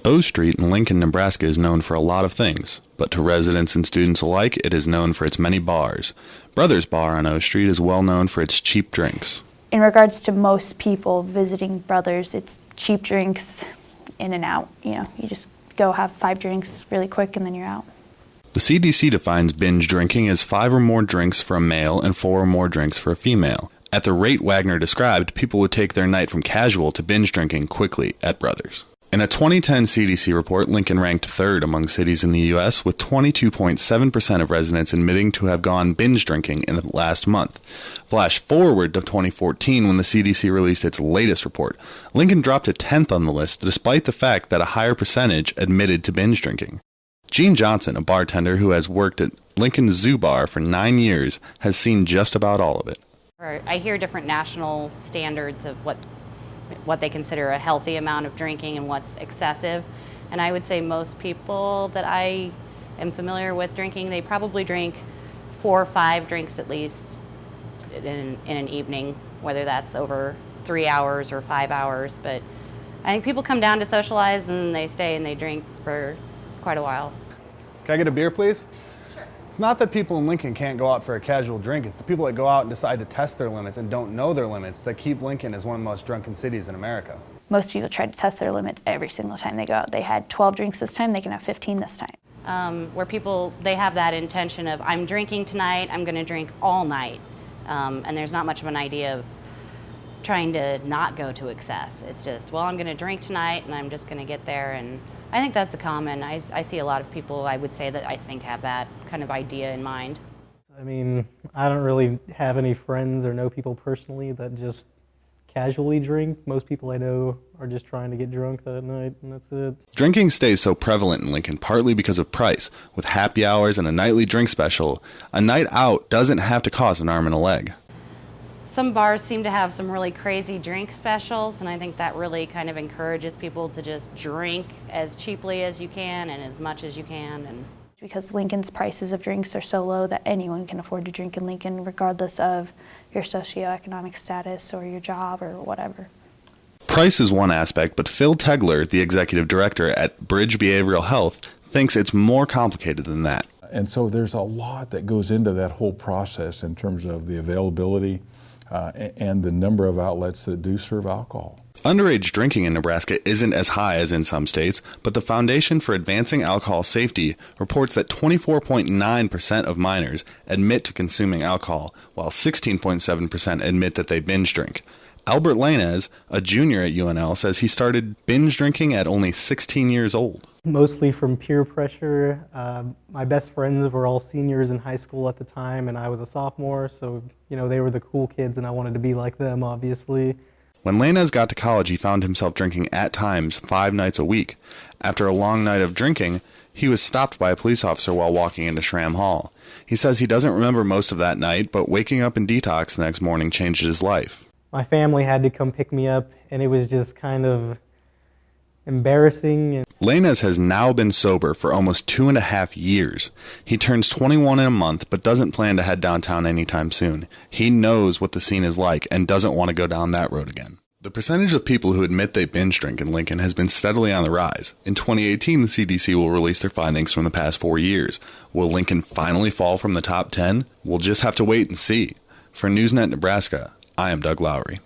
O Street in Lincoln, Nebraska is known for a lot of things, but to residents and students alike, it is known for its many bars. Brothers Bar on O Street is well known for its cheap drinks. In regards to most people visiting Brothers, it's cheap drinks, in and out. You just go have 5 drinks really quick and then you're out. The CDC defines binge drinking as 5 or more drinks for a male and 4 or more drinks for a female. At the rate Wagner described, people would take their night from casual to binge drinking quickly at Brothers. In a 2010 CDC report, Lincoln ranked 3rd among cities in the U.S., with 22.7% of residents admitting to have gone binge drinking in the last month. Flash forward to 2014 when the CDC released its latest report. Lincoln dropped to 10th on the list despite the fact that a higher percentage admitted to binge drinking. Gene Johnson, a bartender who has worked at Lincoln's Zoo Bar for 9 years, has seen just about all of it. I hear different national standards of what they consider a healthy amount of drinking and what's excessive. And I would say most people that I am familiar with drinking, they probably drink 4 or 5 drinks at least in an evening, whether that's over 3 hours or 5 hours. But I think people come down to socialize and they stay and they drink for quite a while. Can I get a beer, please? It's not that people in Lincoln can't go out for a casual drink. It's the people that go out and decide to test their limits and don't know their limits that keep Lincoln as one of the most drunken cities in America. Most people try to test their limits every single time they go out. They had 12 drinks this time, they can have 15 this time. Where people, they have that intention of, I'm drinking tonight, I'm going to drink all night. And there's not much of an idea of trying to not go to excess. It's just, well, I'm going to drink tonight and I'm just going to get there. And I think that's a common. I see a lot of people, I would say, that I think have that kind of idea in mind. I mean, I don't really have any friends or know people personally that just casually drink. Most people I know are just trying to get drunk that night, and that's it. Drinking stays so prevalent in Lincoln partly because of price. With happy hours and a nightly drink special, a night out doesn't have to cost an arm and a leg. Some bars seem to have some really crazy drink specials, and I think that really kind of encourages people to just drink as cheaply as you can and as much as you can. And because Lincoln's prices of drinks are so low that anyone can afford to drink in Lincoln, regardless of your socioeconomic status or your job or whatever. Price is one aspect, but Phil Tegler, the executive director at Bridge Behavioral Health, thinks it's more complicated than that. And so there's a lot that goes into that whole process in terms of the availability and the number of outlets that do serve alcohol. Underage drinking in Nebraska isn't as high as in some states, but the Foundation for Advancing Alcohol Safety reports that 24.9% of minors admit to consuming alcohol, while 16.7% admit that they binge drink. Albert Lainez, a junior at UNL, says he started binge drinking at only 16 years old. Mostly from peer pressure. My best friends were all seniors in high school at the time, and I was a sophomore, so they were the cool kids, and I wanted to be like them, obviously. When Lainez got to college, he found himself drinking at times 5 nights a week. After a long night of drinking, he was stopped by a police officer while walking into Schramm Hall. He says he doesn't remember most of that night, but waking up in detox the next morning changed his life. My family had to come pick me up, and it was just kind of embarrassing. Lainez has now been sober for almost 2.5 years. He turns 21 in a month, but doesn't plan to head downtown anytime soon. He knows what the scene is like and doesn't want to go down that road again. The percentage of people who admit they binge drink in Lincoln has been steadily on the rise. In 2018, the CDC will release their findings from the past 4 years. Will Lincoln finally fall from the top 10? We'll just have to wait and see. For NewsNet Nebraska, I am Doug Lowery.